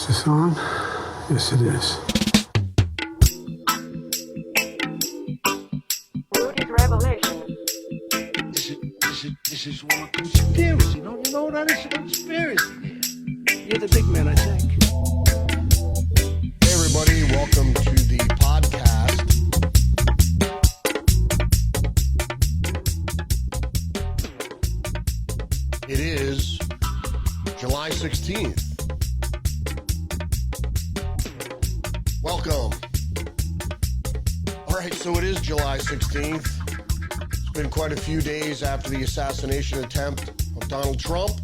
Is this on? Yes, it is. Rudy's Revelation. This is one conspiracy. Don't you know that it's a conspiracy? You're the big man, I think. Hey everybody, welcome to the podcast. It is July 16th. Welcome. All right, so it is July 16th. It's been quite a few days after the assassination attempt of Donald Trump.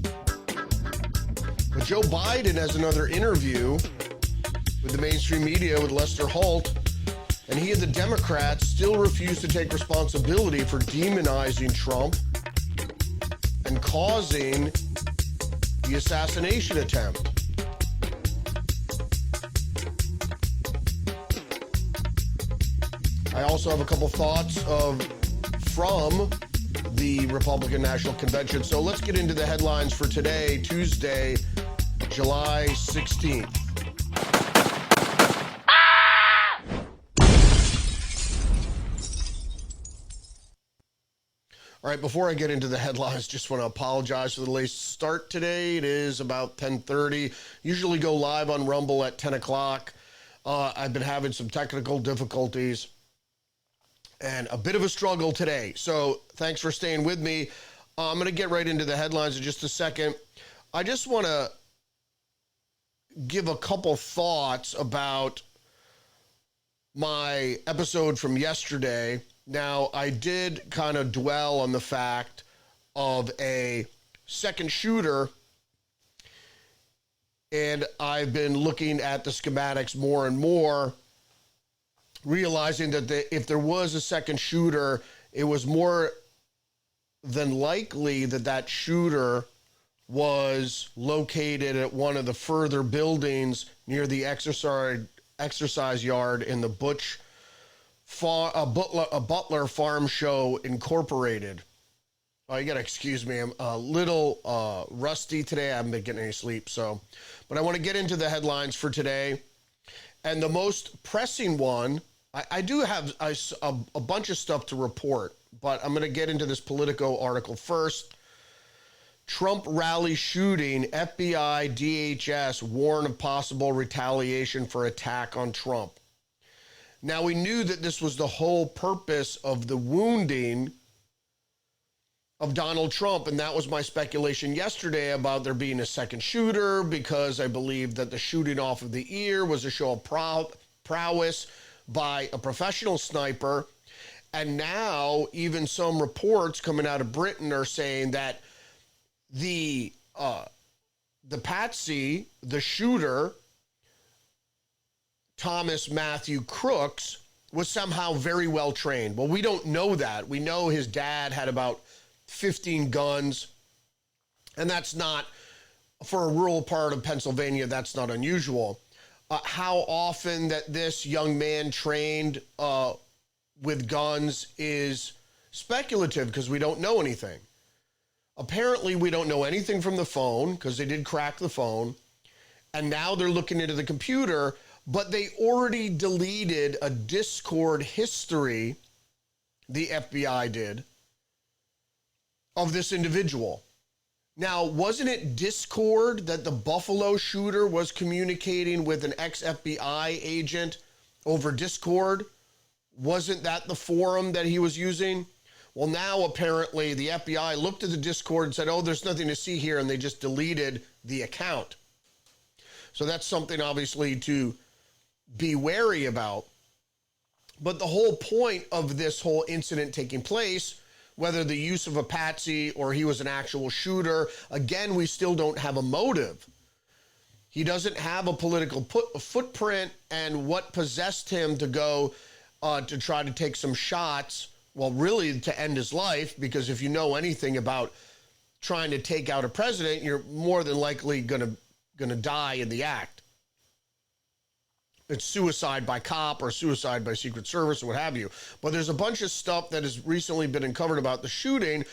But Joe Biden has another interview with the mainstream media with Lester Holt, and he and the Democrats still refuse to take responsibility for demonizing Trump and causing the assassination attempt. I also have a couple thoughts from the Republican National Convention. So let's get into the headlines for today, Tuesday, July 16th. All right, before I get into the headlines, just want to apologize for the late start today. It is about 10:30. Usually go live on Rumble at 10 o'clock. I've been having some technical difficulties and a bit of a struggle today. So thanks for staying with me. I'm going to get right into the headlines in just a second. I just want to give a couple thoughts about my episode from yesterday. Now, I did kind of dwell on the fact of a second shooter, and I've been looking at the schematics more and more, realizing that if there was a second shooter, it was more than likely that that shooter was located at one of the further buildings near the exercise yard in the Butler Farm Show Incorporated. Oh, you gotta excuse me. I'm a little rusty today. I haven't been getting any sleep. But I want to get into the headlines for today. And the most pressing one, I do have a bunch of stuff to report, but I'm going to get into this Politico article first. Trump rally shooting, FBI, DHS warn of possible retaliation for attack on Trump. Now, we knew that this was the whole purpose of the wounding of Donald Trump, and that was my speculation yesterday about there being a second shooter, because I believe that the shooting off of the ear was a show of prowess by a professional sniper. And now even some reports coming out of Britain are saying that the patsy, the shooter, Thomas Matthew Crooks, was somehow very well trained. Well, we don't know that. We know his dad had about 15 guns, and that's not, for a rural part of Pennsylvania, that's not unusual. How often that this young man trained with guns is speculative, because we don't know anything. Apparently, we don't know anything from the phone, because they did crack the phone, and now they're looking into the computer, but they already deleted a Discord history, the FBI did, of this individual. Now, wasn't it Discord that the Buffalo shooter was communicating with an ex-FBI agent over Discord? Wasn't that the forum that he was using? Well, now apparently the FBI looked at the Discord and said, oh, there's nothing to see here, and they just deleted the account. So that's something obviously to be wary about. But the whole point of this whole incident taking place, whether the use of a patsy or he was an actual shooter, again, we still don't have a motive. He doesn't have a political footprint, and what possessed him to go to try to take some shots, well, really to end his life, because if you know anything about trying to take out a president, you're more than likely gonna die in the act. It's suicide by cop or suicide by Secret Service or what have you. But there's a bunch of stuff that has recently been uncovered about the shooting,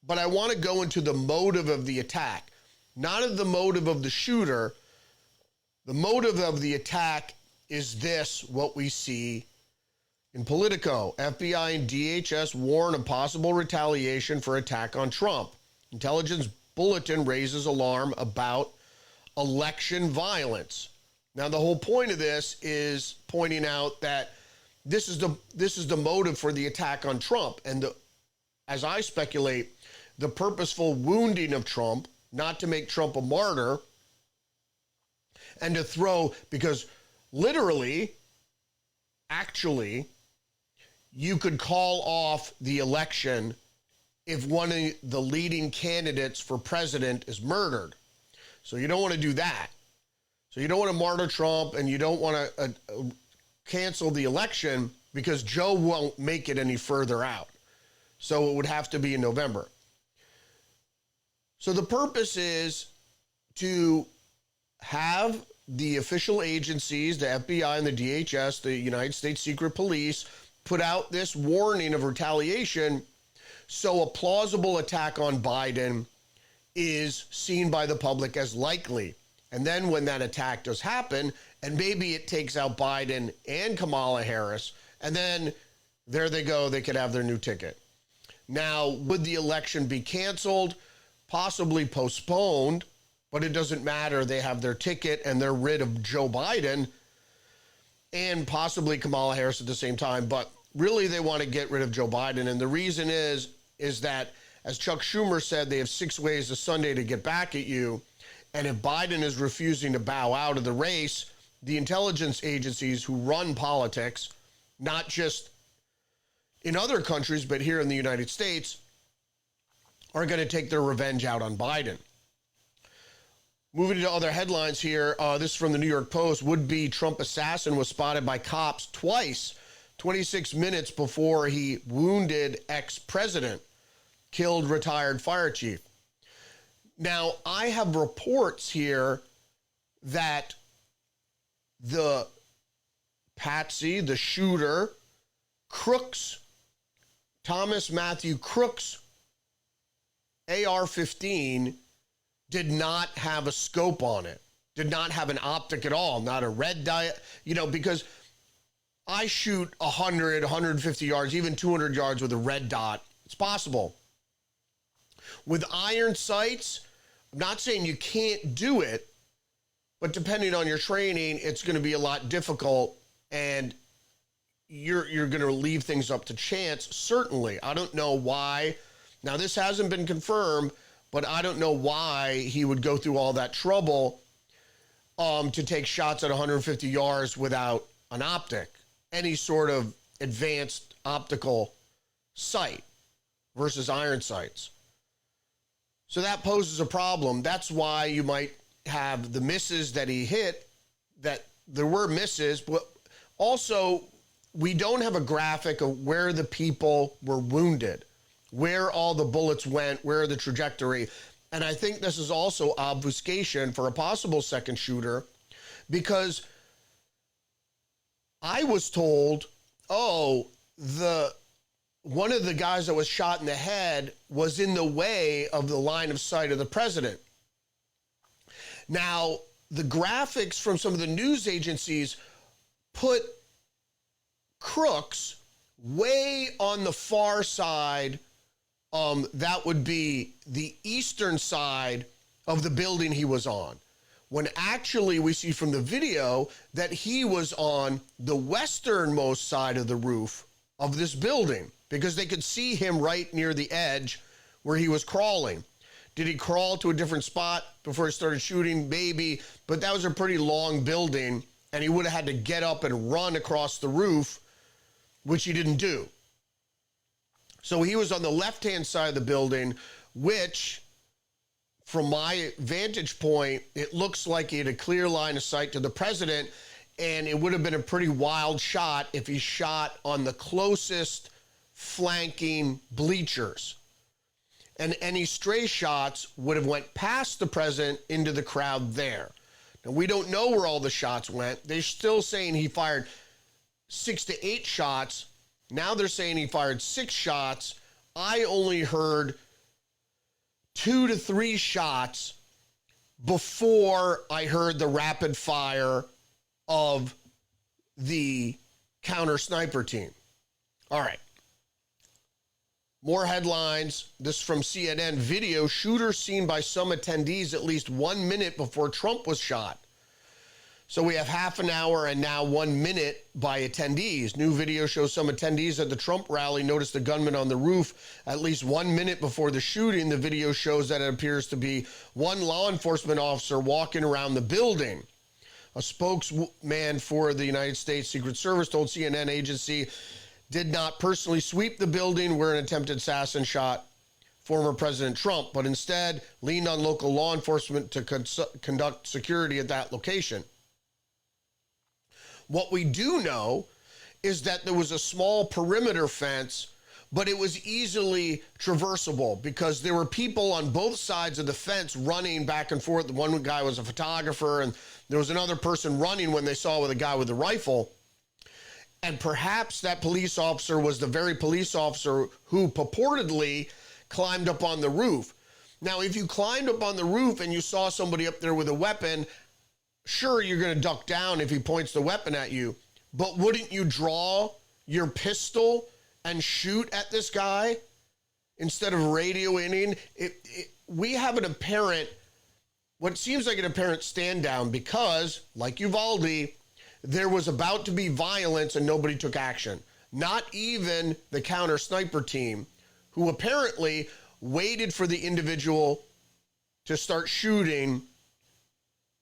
but I want to go into the motive of the attack. Not of the motive of the shooter, The motive of the attack is this, what we see in Politico. FBI and DHS warn of possible retaliation for attack on Trump. Intelligence bulletin raises alarm about election violence. Now, the whole point of this is pointing out that this is the motive for the attack on Trump. And as I speculate, the purposeful wounding of Trump, not to make Trump a martyr, and to throw, because literally, actually, you could call off the election if one of the leading candidates for president is murdered. So you don't want to do that. So you don't want to martyr Trump, and you don't want to cancel the election because Joe won't make it any further out. So it would have to be in November. So the purpose is to have the official agencies, the FBI and the DHS, the United States Secret Police, put out this warning of retaliation so a plausible attack on Biden is seen by the public as likely. And then when that attack does happen, and maybe it takes out Biden and Kamala Harris, and then there they go, they could have their new ticket. Now, would the election be canceled? Possibly postponed, but it doesn't matter. They have their ticket and they're rid of Joe Biden and possibly Kamala Harris at the same time. But really, they want to get rid of Joe Biden. And the reason is that, as Chuck Schumer said, they have 6 ways a Sunday to get back at you. And if Biden is refusing to bow out of the race, the intelligence agencies who run politics, not just in other countries, but here in the United States, are going to take their revenge out on Biden. Moving to other headlines here, this is from the New York Post. Would-be Trump assassin was spotted by cops twice, 26 minutes before he wounded ex-president, killed retired fire chief. Now, I have reports here that the patsy, the shooter, Crooks, Thomas Matthew Crooks, AR-15, did not have a scope on it, did not have an optic at all, not a red dot, because I shoot 100, 150 yards, even 200 yards with a red dot. It's possible. With iron sights, I'm not saying you can't do it, but depending on your training, it's going to be a lot difficult, and you're going to leave things up to chance, certainly. I don't know why. Now, this hasn't been confirmed, but I don't know why he would go through all that trouble to take shots at 150 yards without an optic, any sort of advanced optical sight versus iron sights. So that poses a problem. That's why you might have the misses that he hit, that there were misses, but also we don't have a graphic of where the people were wounded, where all the bullets went, where the trajectory. And I think this is also obfuscation for a possible second shooter, because I was told, one of the guys that was shot in the head was in the way of the line of sight of the president. Now, the graphics from some of the news agencies put Crooks way on the far side. That would be the eastern side of the building he was on, when actually we see from the video that he was on the westernmost side of the roof of this building, because they could see him right near the edge where he was crawling. Did he crawl to a different spot before he started shooting? Maybe, but that was a pretty long building, and he would have had to get up and run across the roof, which he didn't do. So he was on the left-hand side of the building, which, from my vantage point, it looks like he had a clear line of sight to the president, and it would have been a pretty wild shot if he shot on the closest flanking bleachers. And any stray shots would have went past the president into the crowd there. Now, we don't know where all the shots went. They're still saying he fired 6 to 8 shots. Now they're saying he fired 6 shots. I only heard 2 to 3 shots, before I heard the rapid fire of the counter sniper team. All right. More headlines. This from CNN. Video, shooter seen by some attendees at least 1 minute before Trump was shot. So we have half an hour and now 1 minute by attendees. New video shows some attendees at the Trump rally noticed the gunman on the roof at least 1 minute before the shooting. The video shows that it appears to be one law enforcement officer walking around the building. A spokesman for the United States Secret Service told CNN agency did not personally sweep the building where an attempted assassin shot former President Trump, but instead leaned on local law enforcement to conduct security at that location. What we do know is that there was a small perimeter fence, but it was easily traversable because there were people on both sides of the fence running back and forth. The one guy was a photographer, and there was another person running when they saw the guy with the rifle. And perhaps that police officer was the very police officer who purportedly climbed up on the roof. Now, if you climbed up on the roof and you saw somebody up there with a weapon, sure, you're going to duck down if he points the weapon at you, but wouldn't you draw your pistol and shoot at this guy instead of radioing? We have an apparent, what seems like an apparent stand down because, like Uvalde, there was about to be violence and nobody took action. Not even the counter sniper team, who apparently waited for the individual to start shooting.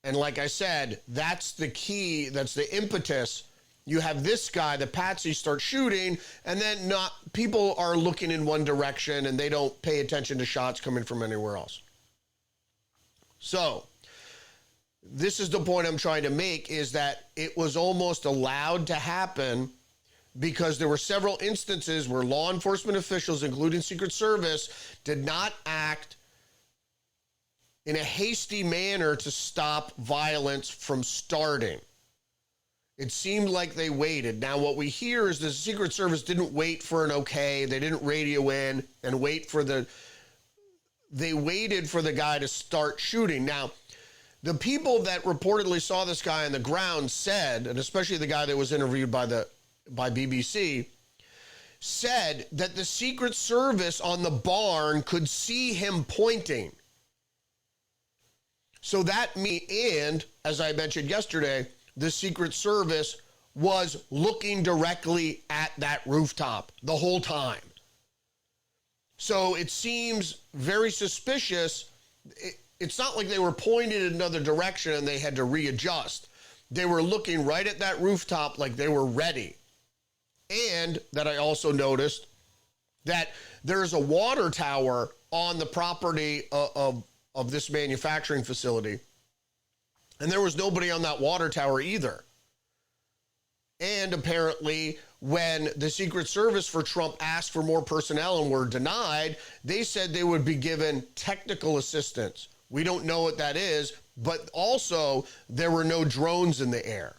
And like I said, that's the key, that's the impetus. You have this guy, the patsy, start shooting, and then people are looking in one direction and they don't pay attention to shots coming from anywhere else. So, this is the point I'm trying to make, is that it was almost allowed to happen because there were several instances where law enforcement officials, including Secret Service, did not act in a hasty manner to stop violence from starting. It seemed like they waited. Now, what we hear is the Secret Service didn't wait for an okay. They didn't radio in and they waited for the guy to start shooting. Now, the people that reportedly saw this guy on the ground said, and especially the guy that was interviewed by BBC, said that the Secret Service on the barn could see him pointing. So that and as I mentioned yesterday, the Secret Service was looking directly at that rooftop the whole time. So it seems very suspicious. It's not like they were pointed in another direction and they had to readjust. They were looking right at that rooftop like they were ready. And that I also noticed that there's a water tower on the property of this manufacturing facility. And there was nobody on that water tower either. And apparently, when the Secret Service for Trump asked for more personnel and were denied, they said they would be given technical assistance. We don't know what that is, but also there were no drones in the air.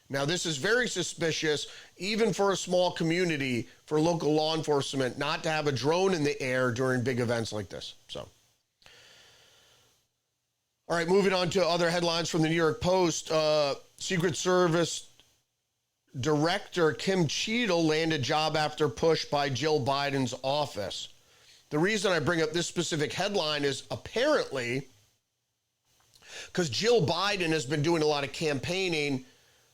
Now, this is very suspicious, even for a small community, for local law enforcement, not to have a drone in the air during big events like this. So, all right, moving on to other headlines from the New York Post. Secret Service Director Kim Cheadle landed job after push by Jill Biden's office. The reason I bring up this specific headline is apparently because Jill Biden has been doing a lot of campaigning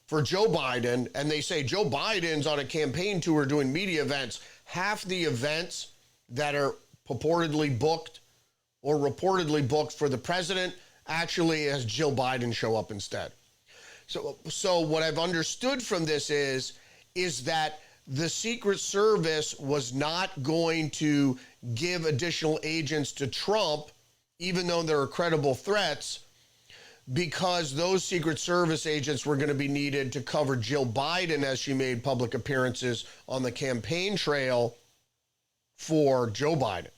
for Joe Biden, and they say Joe Biden's on a campaign tour doing media events. Half the events that are purportedly booked or reportedly booked for the president actually has Jill Biden show up instead. So what I've understood from this is that the Secret Service was not going to give additional agents to Trump, even though there are credible threats, because those Secret Service agents were going to be needed to cover Jill Biden as she made public appearances on the campaign trail for Joe Biden.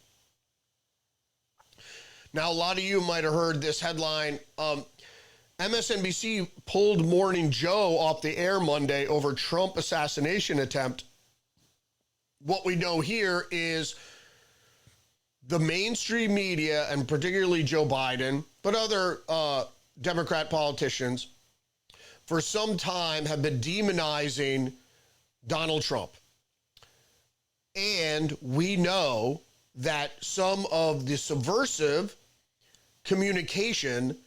Now, a lot of you might have heard this headline. MSNBC pulled Morning Joe off the air Monday over Trump assassination attempt. What we know here is the mainstream media, and particularly Joe Biden, but other Democrat politicians, for some time have been demonizing Donald Trump. And we know that some of the subversive communication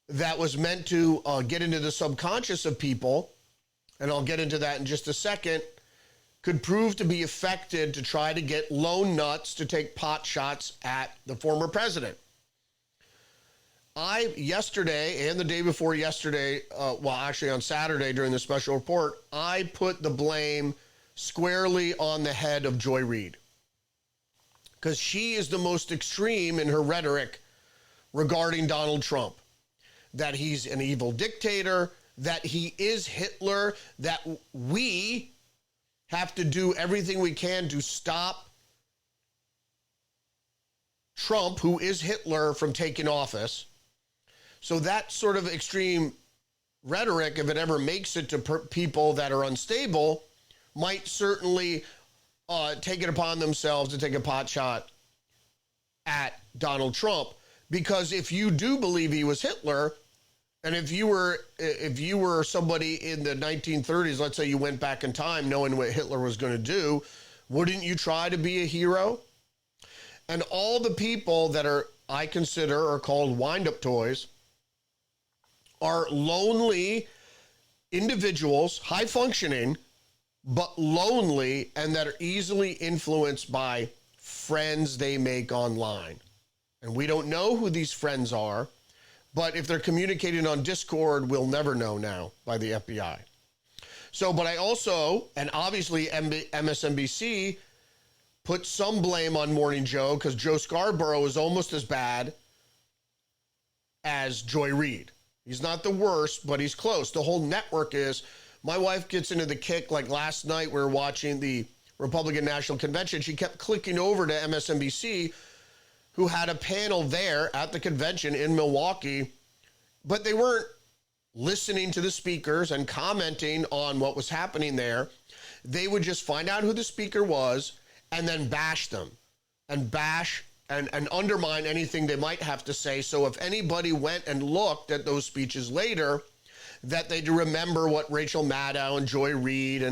that was meant to get into the subconscious of people, and I'll get into that in just a second, could prove to be affected to try to get lone nuts to take pot shots at the former president. Yesterday and the day before yesterday, actually on Saturday during the special report, I put the blame squarely on the head of Joy Reid, because she is the most extreme in her rhetoric regarding Donald Trump, that he's an evil dictator, that he is Hitler, that we have to do everything we can to stop Trump, who is Hitler, from taking office. So that sort of extreme rhetoric, if it ever makes it to people that are unstable, might certainly take it upon themselves to take a pot shot at Donald Trump. Because if you do believe he was Hitler, and if you were somebody in the 1930s, let's say you went back in time knowing what Hitler was going to do, wouldn't you try to be a hero? And all the people that I consider are called wind-up toys are lonely individuals, high-functioning, but lonely, and that are easily influenced by friends they make online. And we don't know who these friends are, but if they're communicating on Discord, we'll never know now by the FBI. So, but I also, and obviously MSNBC, put some blame on Morning Joe, because Joe Scarborough is almost as bad as Joy Reid. He's not the worst, but he's close. The whole network is. My wife gets into the kick, like last night we were watching the Republican National Convention. She kept clicking over to MSNBC, who had a panel there at the convention in Milwaukee, but they weren't listening to the speakers and commenting on what was happening there. They would just find out who the speaker was and then bash them and bash and undermine anything they might have to say. So if anybody went and looked at those speeches later, that they'd remember what Rachel Maddow and Joy Reid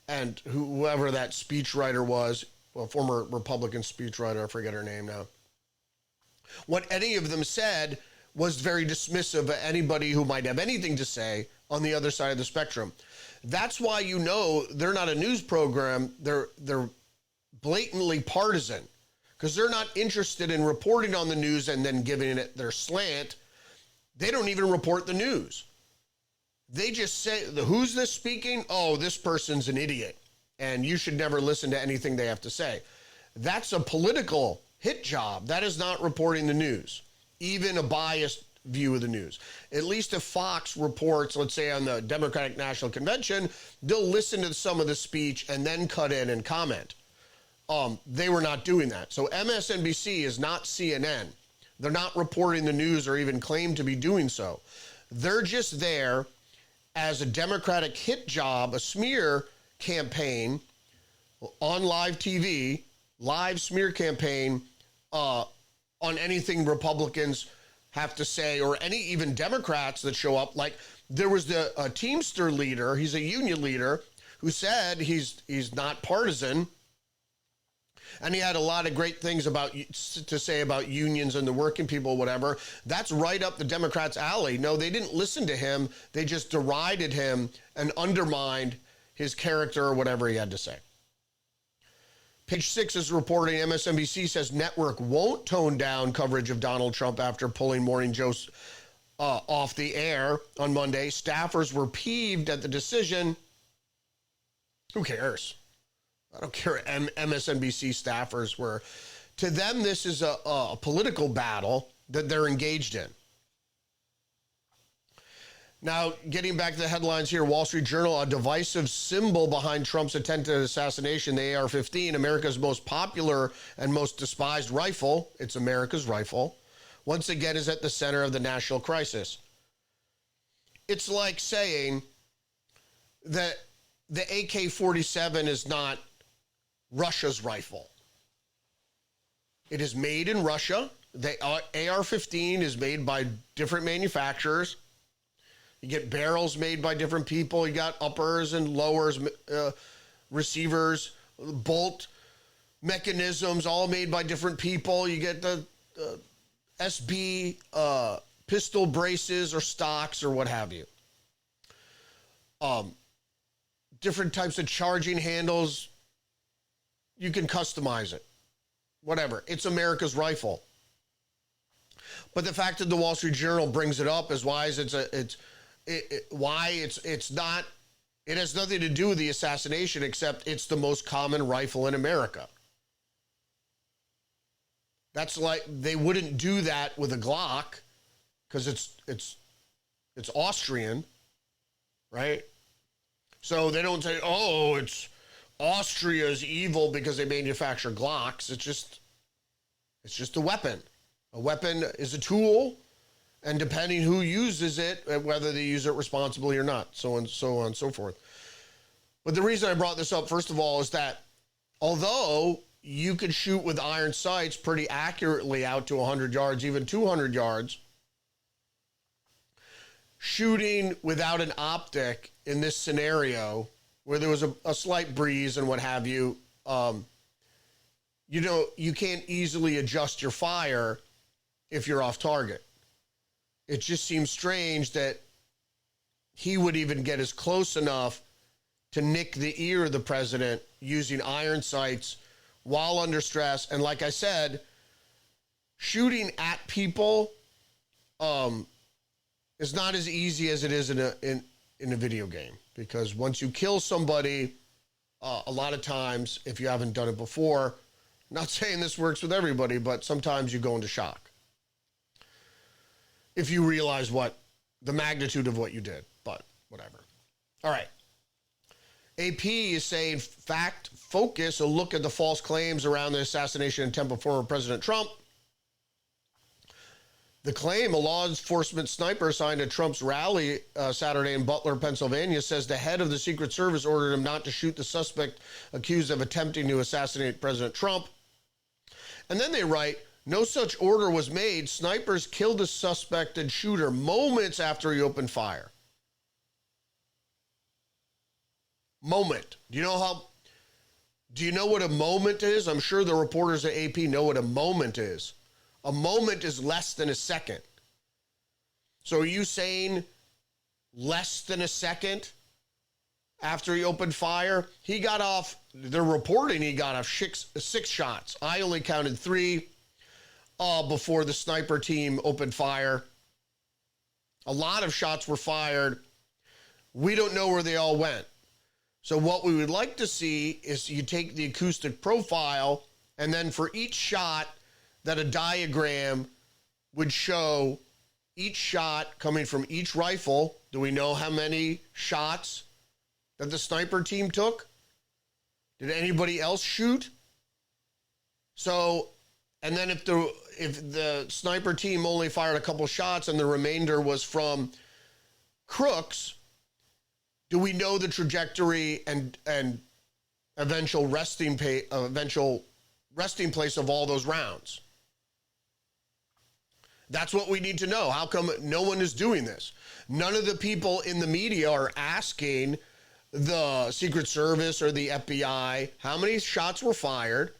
and whoever that speechwriter was, well, former Republican speechwriter, I forget her name now, what any of them said was very dismissive of anybody who might have anything to say on the other side of the spectrum. That's why you know they're not a news program. They're blatantly partisan, because they're not interested in reporting on the news and then giving it their slant. They don't even report the news. They just say, who's this speaking? Oh, this person's an idiot, and you should never listen to anything they have to say. That's a political hit job. That is not reporting the news, even a biased view of the news. At least if Fox reports, let's say on the Democratic National Convention, they'll listen to some of the speech and then cut in and comment. They were not doing that. So MSNBC is not CNN. They're not reporting the news or even claim to be doing so. They're just there as a Democratic hit job, a smear campaign on live TV, live smear campaign on anything Republicans have to say, or any even Democrats that show up. Like there was the Teamster leader, he's a union leader, who said he's not partisan, and he had a lot of great things to say about unions and the working people, whatever. That's right up the Democrats' alley. No, they didn't listen to him. They just derided him and undermined his character or whatever he had to say. Page 6 is reporting MSNBC says network won't tone down coverage of Donald Trump after pulling Morning Joe off the air on Monday. Staffers were peeved at the decision. Who cares? I don't care. MSNBC staffers were. To them, this is a political battle that they're engaged in. Now, getting back to the headlines here, Wall Street Journal, a divisive symbol behind Trump's attempted assassination, the AR-15, America's most popular and most despised rifle, it's America's rifle, once again is at the center of the national crisis. It's like saying that the AK-47 is not Russia's rifle. It is made in Russia. The AR-15 is made by different manufacturers. You get barrels made by different people. You got uppers and lowers, receivers, bolt mechanisms, all made by different people. You get the SB pistol braces or stocks or what have you. Different types of charging handles. You can customize it. Whatever. It's America's rifle. But the fact that the Wall Street Journal brings it up is why it's not. It has nothing to do with the assassination, except it's the most common rifle in America. That's like they wouldn't do that with a Glock because it's Austrian, right? So they don't say, oh, it's Austria's evil because they manufacture Glocks. It's just a weapon. A weapon is a tool, and depending who uses it, whether they use it responsibly or not, so on and so forth. But the reason I brought this up, first of all, is that although you could shoot with iron sights pretty accurately out to 100 yards, even 200 yards, shooting without an optic in this scenario, where there was a slight breeze and what have you, you can't easily adjust your fire if you're off target. It just seems strange that he would even get as close enough to nick the ear of the president using iron sights while under stress. And like I said, shooting at people is not as easy as it is in a video game, because once you kill somebody, a lot of times, if you haven't done it before, not saying this works with everybody, but sometimes you go into shock if you realize the magnitude of what you did, but whatever. All right. AP is saying, fact focus, a look at the false claims around the assassination attempt of former President Trump. The claim, a law enforcement sniper assigned at Trump's rally Saturday in Butler, Pennsylvania, says the head of the Secret Service ordered him not to shoot the suspect accused of attempting to assassinate President Trump. And then they write, no such order was made. Snipers killed the suspected shooter moments after he opened fire. Moment. Do you know what a moment is? I'm sure the reporters at AP know what a moment is. A moment is less than a second. So are you saying less than a second after he opened fire? He got off, they're reporting he got off six shots. I only counted 3 before the sniper team opened fire. A lot of shots were fired. We don't know where they all went. So what we would like to see is you take the acoustic profile, and then for each shot, that a diagram would show each shot coming from each rifle. Do we know how many shots that the sniper team took? Did anybody else shoot? So, and then if the sniper team only fired a couple shots and the remainder was from Crooks, do we know the trajectory and eventual resting place of all those rounds? That's what we need to know. How come no one is doing this? None of the people in the media are asking the Secret Service or the FBI how many shots were fired,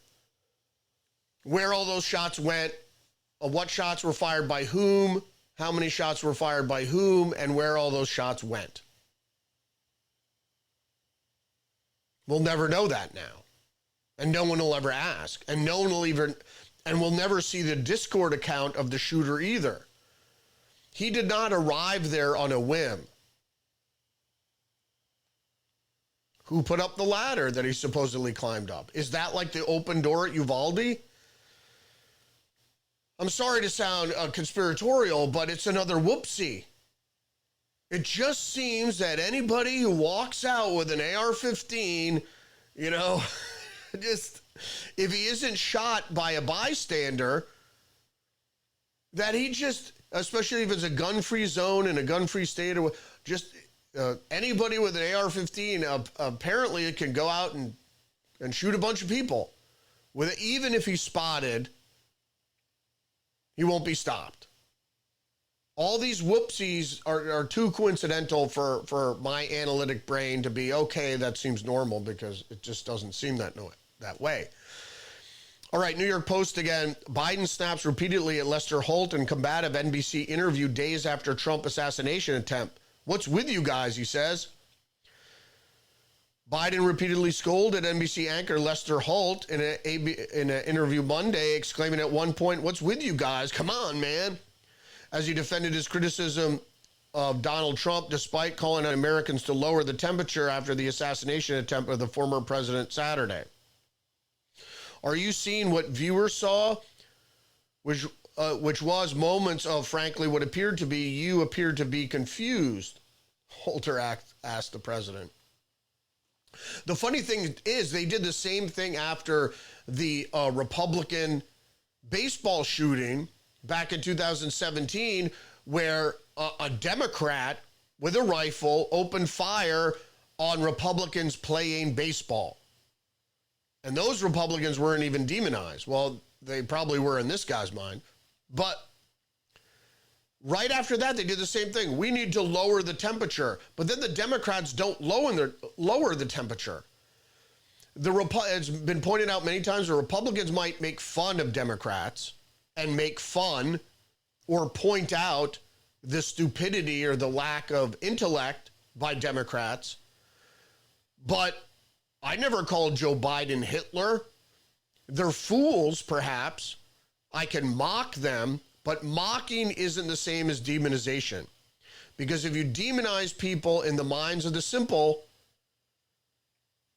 where all those shots went, what shots were fired by whom, how many shots were fired by whom, and where all those shots went. We'll never know that now. And no one will ever ask. And no one will even, and we'll never see the Discord account of the shooter either. He did not arrive there on a whim. Who put up the ladder that he supposedly climbed up? Is that like the open door at Uvalde? I'm sorry to sound conspiratorial, but it's another whoopsie. It just seems that anybody who walks out with an AR-15, just, if he isn't shot by a bystander, that he just, especially if it's a gun-free zone in a gun-free state, or just anybody with an AR-15, apparently it can go out and shoot a bunch of people. Even if he's spotted He won't be stopped. All these whoopsies are too coincidental for my analytic brain to be, okay, that seems normal, because it just doesn't seem that way. All right, New York Post again. Biden snaps repeatedly at Lester Holt in combative NBC interview days after Trump assassination attempt. What's with you guys, he says. Biden repeatedly scolded NBC anchor Lester Holt in an interview Monday, exclaiming at one point, "What's with you guys? Come on, man," as he defended his criticism of Donald Trump, despite calling on Americans to lower the temperature after the assassination attempt of the former president Saturday. Are you seeing what viewers saw, which was moments of, frankly, what appeared to be confused? Holter asked the president. The funny thing is, they did the same thing after the Republican baseball shooting back in 2017, where a Democrat with a rifle opened fire on Republicans playing baseball. And those Republicans weren't even demonized. Well, they probably were in this guy's mind. But right after that, they did the same thing. We need to lower the temperature. But then the Democrats don't lower the temperature. It's been pointed out many times, the Republicans might make fun of Democrats and make fun or point out the stupidity or the lack of intellect by Democrats. But I never called Joe Biden Hitler. They're fools, perhaps. I can mock them, but mocking isn't the same as demonization. Because if you demonize people in the minds of the simple,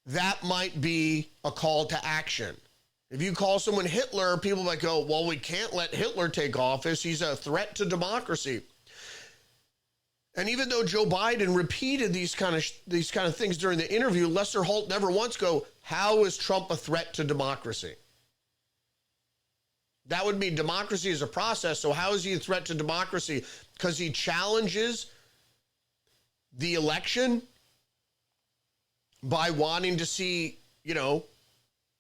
that might be a call to action. If you call someone Hitler, people might go, well, we can't let Hitler take office. He's a threat to democracy. And even though Joe Biden repeated these kind of things during the interview, Lester Holt never once go, how is Trump a threat to democracy? That would mean democracy is a process. So how is he a threat to democracy? Because he challenges the election by wanting to see,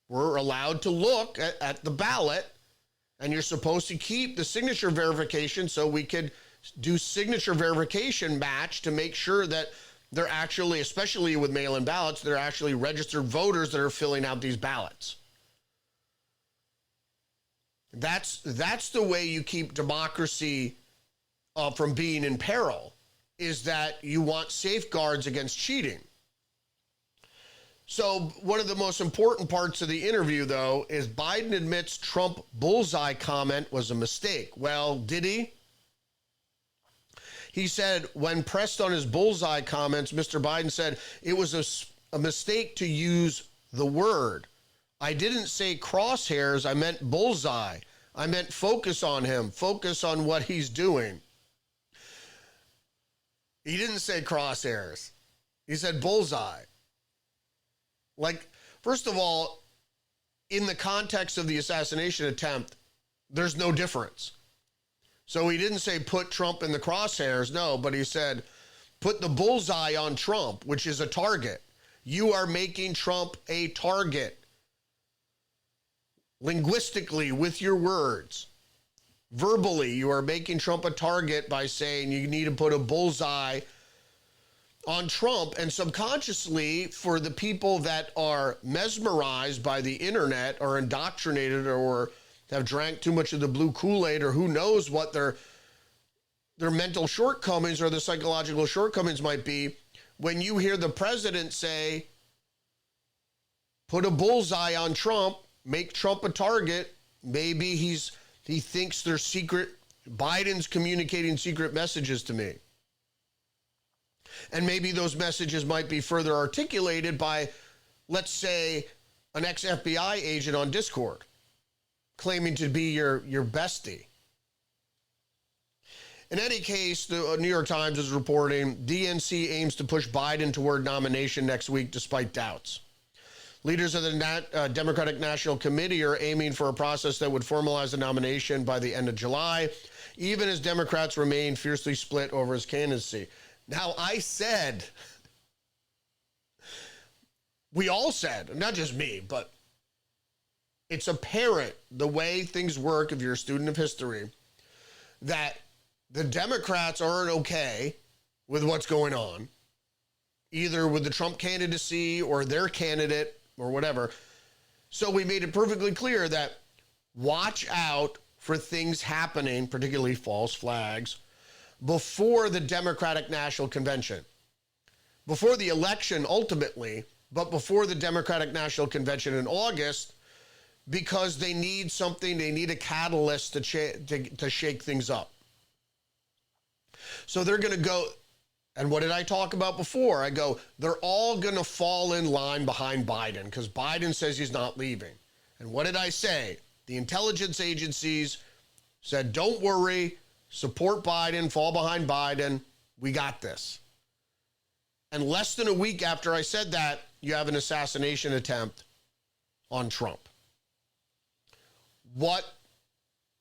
we're allowed to look at the ballot, and you're supposed to keep the signature verification so we could do signature verification match to make sure that they're actually, especially with mail-in ballots, they're actually registered voters that are filling out these ballots. That's the way you keep democracy from being in peril, is that you want safeguards against cheating. So one of the most important parts of the interview, though, is Biden admits Trump bullseye comment was a mistake. Well, did he? He said when pressed on his bullseye comments, Mr. Biden said it was a mistake to use the word. I didn't say crosshairs, I meant bullseye. I meant focus on him, focus on what he's doing. He didn't say crosshairs. He said bullseye. Like, first of all, in the context of the assassination attempt, there's no difference. So he didn't say put Trump in the crosshairs, no, but he said put the bullseye on Trump, which is a target. You are making Trump a target. Linguistically, with your words. Verbally, you are making Trump a target by saying you need to put a bullseye on Trump. And subconsciously, for the people that are mesmerized by the internet or indoctrinated or have drank too much of the blue Kool-Aid, or who knows what their mental shortcomings or the psychological shortcomings might be, when you hear the president say, put a bullseye on Trump, make Trump a target, maybe he thinks there's Biden's communicating secret messages to me. And maybe those messages might be further articulated by, let's say, an ex-FBI agent on Discord, claiming to be your bestie. In any case, the New York Times is reporting DNC aims to push Biden toward nomination next week despite doubts. Leaders of the Democratic National Committee are aiming for a process that would formalize the nomination by the end of July, even as Democrats remain fiercely split over his candidacy. Now, we all said, not just me, but it's apparent the way things work if you're a student of history, that the Democrats aren't okay with what's going on, either with the Trump candidacy or their candidate or whatever. So we made it perfectly clear that watch out for things happening, particularly false flags, before the Democratic National Convention. Before the election, ultimately, but before the Democratic National Convention in August, because they need something, they need a catalyst to shake things up. So they're going to go, and what did I talk about before? I go, they're all going to fall in line behind Biden because Biden says he's not leaving. And what did I say? The intelligence agencies said, don't worry, support Biden, fall behind Biden. We got this. And less than a week after I said that, you have an assassination attempt on Trump. What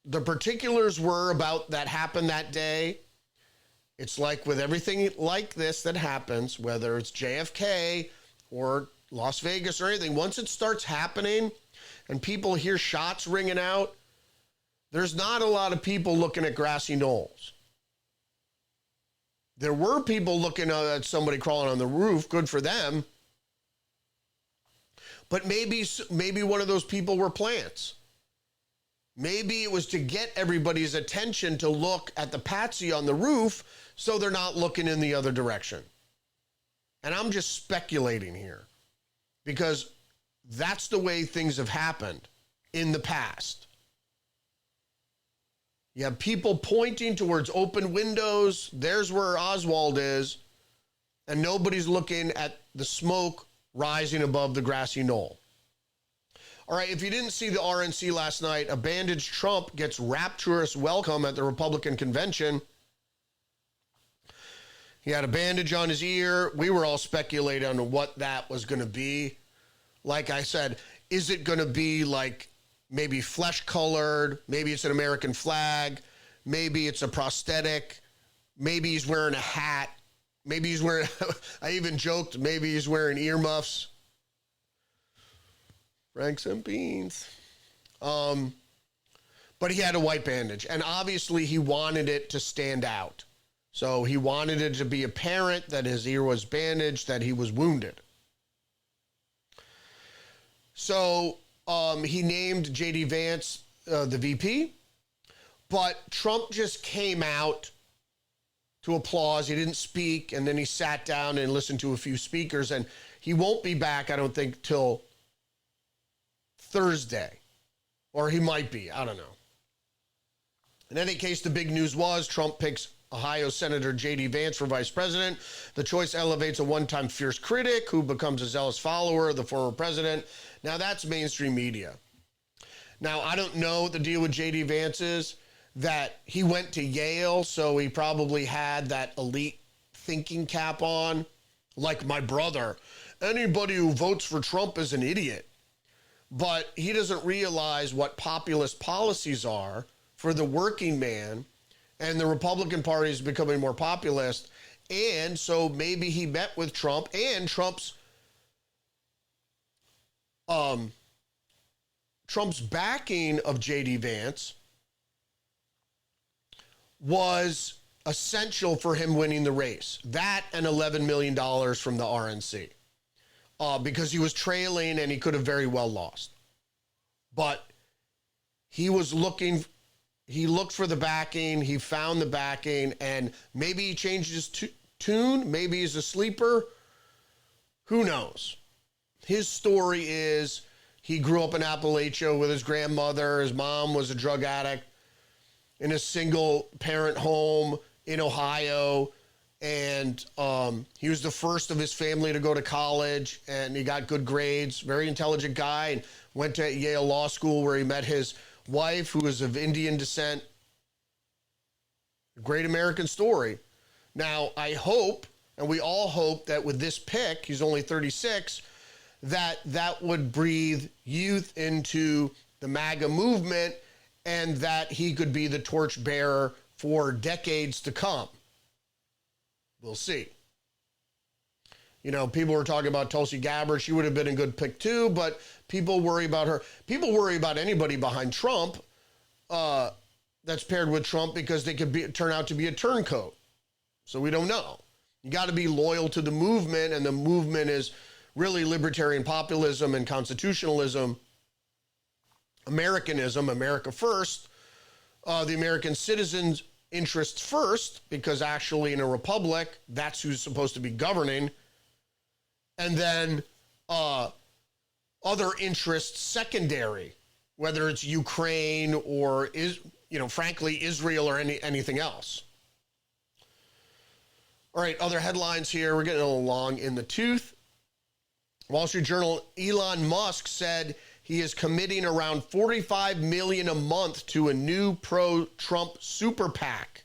the particulars were about that happened that day, it's like with everything like this that happens, whether it's JFK or Las Vegas or anything, once it starts happening and people hear shots ringing out, there's not a lot of people looking at grassy knolls. There were people looking at somebody crawling on the roof, good for them. But maybe one of those people were plants. Maybe it was to get everybody's attention to look at the patsy on the roof so they're not looking in the other direction. And I'm just speculating here because that's the way things have happened in the past. You have people pointing towards open windows. There's where Oswald is. And nobody's looking at the smoke rising above the grassy knoll. All right, if you didn't see the RNC last night, a bandaged Trump gets rapturous welcome at the Republican convention. He had a bandage on his ear. We were all speculating on what that was going to be. Like I said, is it going to be like maybe flesh colored? Maybe it's an American flag. Maybe it's a prosthetic. Maybe he's wearing a hat. Maybe he's wearing, I even joked, maybe he's wearing earmuffs. Franks and beans. But he had a white bandage, and obviously he wanted it to stand out. So he wanted it to be apparent that his ear was bandaged, that he was wounded. So he named JD Vance the VP, but Trump just came out to applause. He didn't speak, and then he sat down and listened to a few speakers, and he won't be back, I don't think, till Thursday, or he might be, I don't know. In any case, the big news was Trump picks Ohio Senator JD Vance for vice president. The choice elevates a one-time fierce critic who becomes a zealous follower of the former president. Now, that's mainstream media. Now, I don't know what the deal with JD Vance is, that he went to Yale, so he probably had that elite thinking cap on, like my brother. Anybody who votes for Trump is an idiot. But he doesn't realize what populist policies are for the working man, and the Republican Party is becoming more populist. And so maybe he met with Trump, and Trump's backing of JD Vance was essential for him winning the race. That and $11 million from the RNC. Because he was trailing and he could have very well lost. But he was looking, he looked for the backing, he found the backing, and maybe he changed his tune, maybe he's a sleeper. Who knows? His story is he grew up in Appalachia with his grandmother. His mom was a drug addict in a single parent home in Ohio. And he was the first of his family to go to college, and he got good grades, very intelligent guy, and went to Yale Law School where he met his wife, who was of Indian descent. A great American story. Now, I hope, and we all hope, that with this pick, he's only 36, that would breathe youth into the MAGA movement, and that he could be the torchbearer for decades to come. We'll see. You know, people were talking about Tulsi Gabbard. She would have been a good pick too, but people worry about her. People worry about anybody behind Trump. That that's paired with Trump because they could turn out to be a turncoat. So we don't know. You got to be loyal to the movement, and the movement is really libertarian populism and constitutionalism, Americanism, America first, the American citizens' interests first, because actually in a republic, that's who's supposed to be governing, and then other interests secondary, whether it's Ukraine or frankly, Israel or anything else. All right, other headlines here. We're getting a little long in the tooth. Wall Street Journal, Elon Musk said he is committing around $45 million a month to a new pro-Trump super PAC.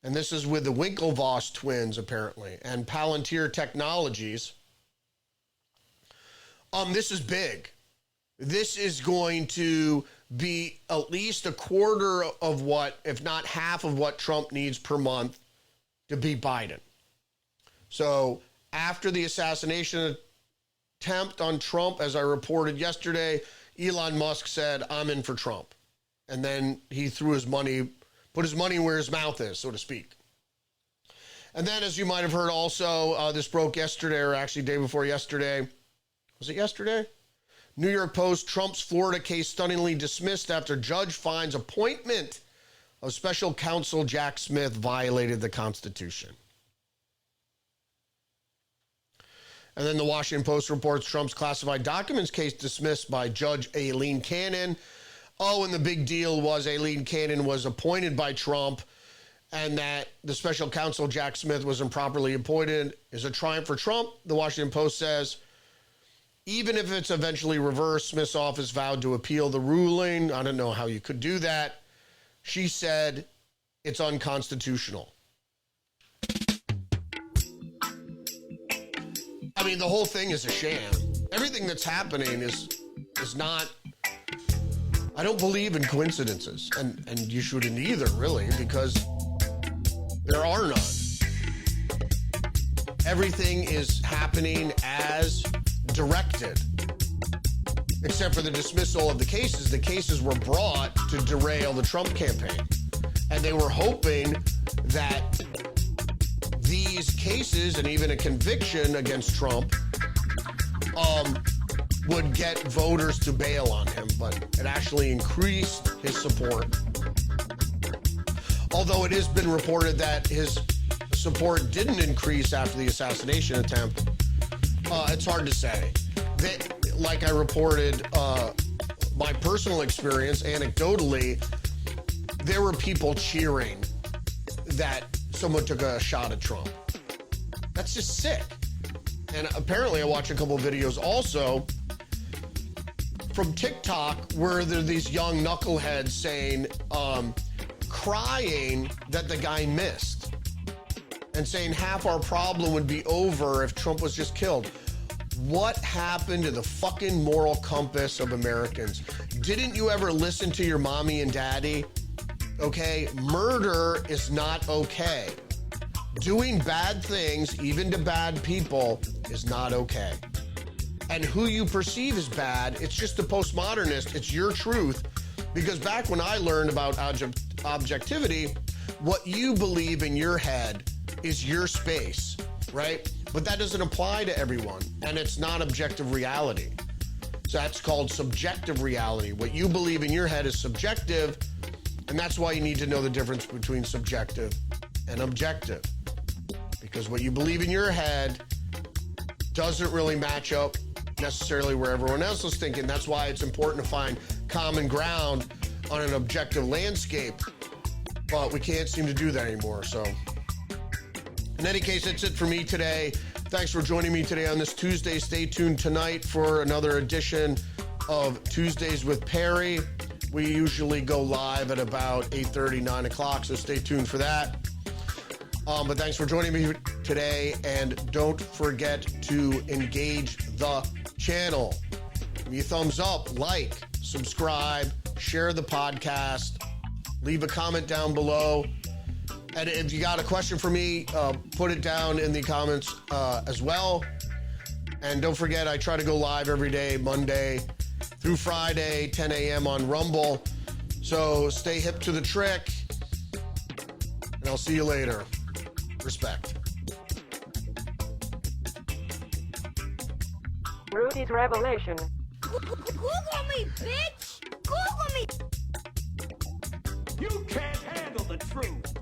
And this is with the Winklevoss twins, apparently, and Palantir Technologies. This is big. This is going to be at least a quarter of what, if not half of what Trump needs per month to beat Biden. So after the assassination attempt on Trump, as I reported yesterday, Elon Musk said, I'm in for Trump. And then he put his money where his mouth is, so to speak. And then, as you might have heard also, this broke yesterday, or actually day before yesterday. Was it yesterday? New York Post, Trump's Florida case stunningly dismissed after judge finds appointment of special counsel Jack Smith violated the Constitution. And then the Washington Post reports Trump's classified documents case dismissed by Judge Aileen Cannon. Oh, and the big deal was Aileen Cannon was appointed by Trump, and that the special counsel Jack Smith was improperly appointed is a triumph for Trump. The Washington Post says, even if it's eventually reversed, Smith's office vowed to appeal the ruling. I don't know how you could do that. She said it's unconstitutional. I mean, the whole thing is a sham. Everything that's happening is not... I don't believe in coincidences, and you shouldn't either, really, because there are none. Everything is happening as directed, except for the dismissal of the cases. The cases were brought to derail the Trump campaign, and they were hoping that these cases and even a conviction against Trump would get voters to bail on him, but it actually increased his support. Although it has been reported that his support didn't increase after the assassination attempt, it's hard to say. Like I reported, my personal experience, anecdotally, there were people cheering that someone took a shot at Trump. That's just sick. And apparently I watched a couple of videos also from TikTok where there are these young knuckleheads saying, crying that the guy missed and saying half our problem would be over if Trump was just killed. What happened to the fucking moral compass of Americans? Didn't you ever listen to your mommy and daddy? Okay, murder is not okay. Doing bad things, even to bad people, is not okay. And who you perceive as bad, it's just a postmodernist. It's your truth. Because back when I learned about objectivity, what you believe in your head is your space, right? But that doesn't apply to everyone, and it's not objective reality. So that's called subjective reality. What you believe in your head is subjective, and that's why you need to know the difference between subjective and objective. Because what you believe in your head doesn't really match up necessarily where everyone else is thinking. That's why it's important to find common ground on an objective landscape. But we can't seem to do that anymore. So in any case, that's it for me today. Thanks for joining me today on this Tuesday. Stay tuned tonight for another edition of Tuesdays with Perry. We usually go live at about 8:30, 9 o'clock, so stay tuned for that. But thanks for joining me today, and don't forget to engage the channel. Give me a thumbs up, like, subscribe, share the podcast, leave a comment down below. And if you got a question for me, put it down in the comments as well. And don't forget, I try to go live every day, Monday through Friday, 10 a.m. on Rumble. So stay hip to the trick, and I'll see you later. Respect. Rudy's Revelation. Google me, bitch! Google me! You can't handle the truth.